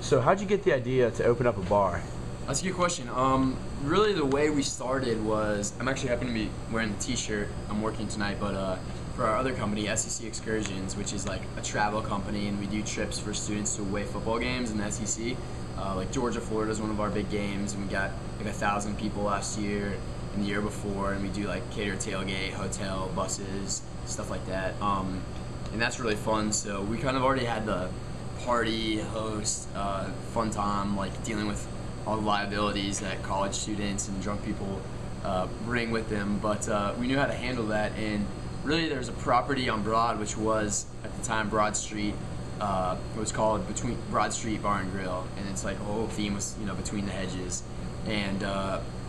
So how'd you get the idea to open up a bar? That's a good question. Really the way we started was, I'm actually happen to be wearing the t-shirt. I'm working tonight, but for our other company, SEC Excursions, which is like a travel company, and we do trips for students to away football games in the SEC. Like Georgia, Florida is one of our big games, and we got like 1,000 people last year and the year before, and we do like catered tailgate, hotel, buses, stuff like that. And that's really fun. So we kind of already had the party, host, fun time, like dealing with all the liabilities that college students and drunk people bring with them. But we knew how to handle that, and really there's a property on Broad, which was at the time Broad Street. It was called Between Broad Street Bar and Grill, and it's like the whole theme was, you know, between the hedges. And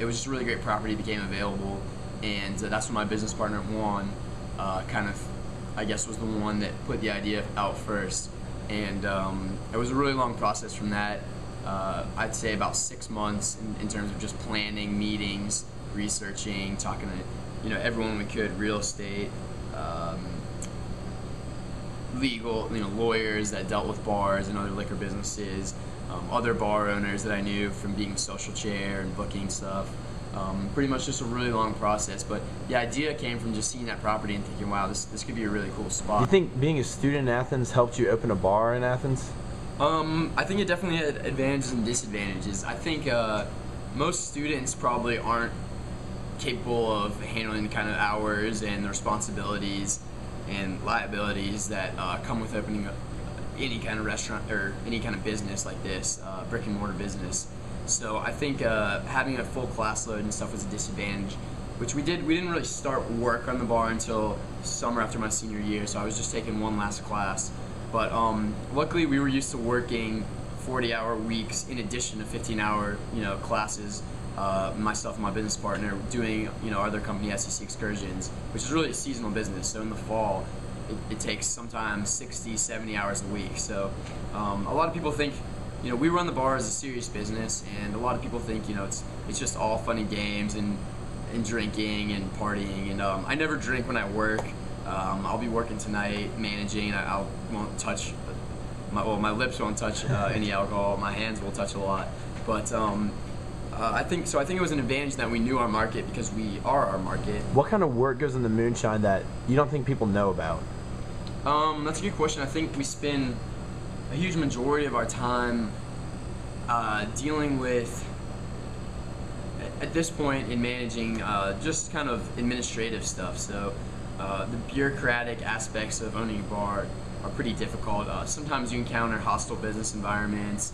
it was just a really great property, became available, and that's when my business partner Juan kind of, I guess, was the one that put the idea out first. And it was a really long process from that. I'd say about 6 months in terms of just planning meetings, researching, talking to, you know, everyone we could, real estate, legal, you know, lawyers that dealt with bars and other liquor businesses, other bar owners that I knew from being social chair and booking stuff. Pretty much just a really long process, but the idea came from just seeing that property and thinking, wow, this could be a really cool spot. Do you think being a student in Athens helped you open a bar in Athens? I think it definitely had advantages and disadvantages. I think most students probably aren't capable of handling the kind of hours and the responsibilities and liabilities that come with opening any kind of restaurant or any kind of business like this, brick and mortar business. So I think having a full class load and stuff was a disadvantage, which we didn't really start work on the bar until summer after my senior year, so I was just taking one last class. But luckily we were used to working 40-hour weeks in addition to 15-hour, you know, classes. Myself and my business partner doing, you know, our other company, SEC Excursions, which is really a seasonal business. So in the fall, it takes sometimes 60, 70 hours a week. So a lot of people think, you know, we run the bar as a serious business, and a lot of people think, you know, it's just all fun and games and drinking and partying. And I never drink when I work. I'll be working tonight, managing. I won't touch my lips won't touch any alcohol. My hands will touch a lot. But I think it was an advantage that we knew our market, because we are our market. What kind of work goes into Moonshine that you don't think people know about? That's a good question. I think we spend a huge majority of our time dealing with, at this point in managing, just kind of administrative stuff. So the bureaucratic aspects of owning a bar are pretty difficult. Sometimes you encounter hostile business environments,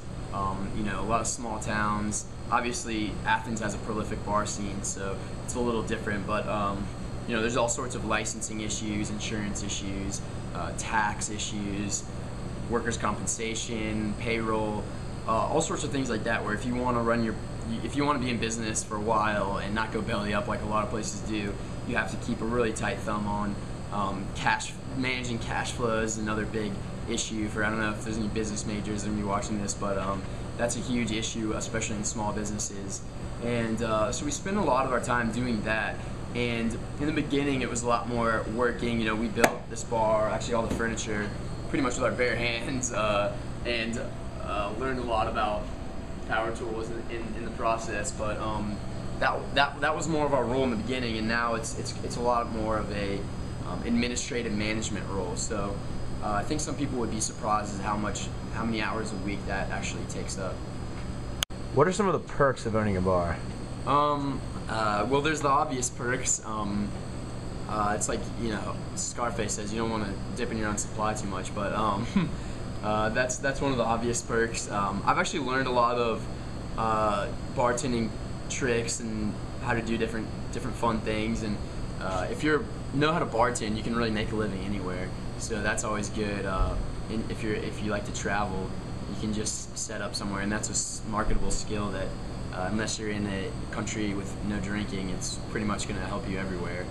you know, a lot of small towns. Obviously Athens has a prolific bar scene, so it's a little different, but you know, there's all sorts of licensing issues, insurance issues, tax issues, workers' compensation, payroll, all sorts of things like that, where if you want to be in business for a while and not go belly up like a lot of places do, you have to keep a really tight thumb on managing cash flows is another big issue for, I don't know if there's any business majors that are going to be watching this, but that's a huge issue, especially in small businesses. And so we spend a lot of our time doing that. And in the beginning, it was a lot more working. You know, we built this bar, actually all the furniture, pretty much with our bare hands, and learned a lot about power tools in the process. But that was more of our role in the beginning, and now it's a lot more of a administrative management role. So I think some people would be surprised at how many hours a week that actually takes up. What are some of the perks of owning a bar? Well, there's the obvious perks. It's like, you know, Scarface says you don't want to dip in your own supply too much, but that's one of the obvious perks. I've actually learned a lot of bartending tricks and how to do different fun things, and if you know how to bartend, you can really make a living anywhere. So that's always good. And if you like to travel, you can just set up somewhere, and that's a marketable skill that unless you're in a country with no drinking, it's pretty much going to help you everywhere.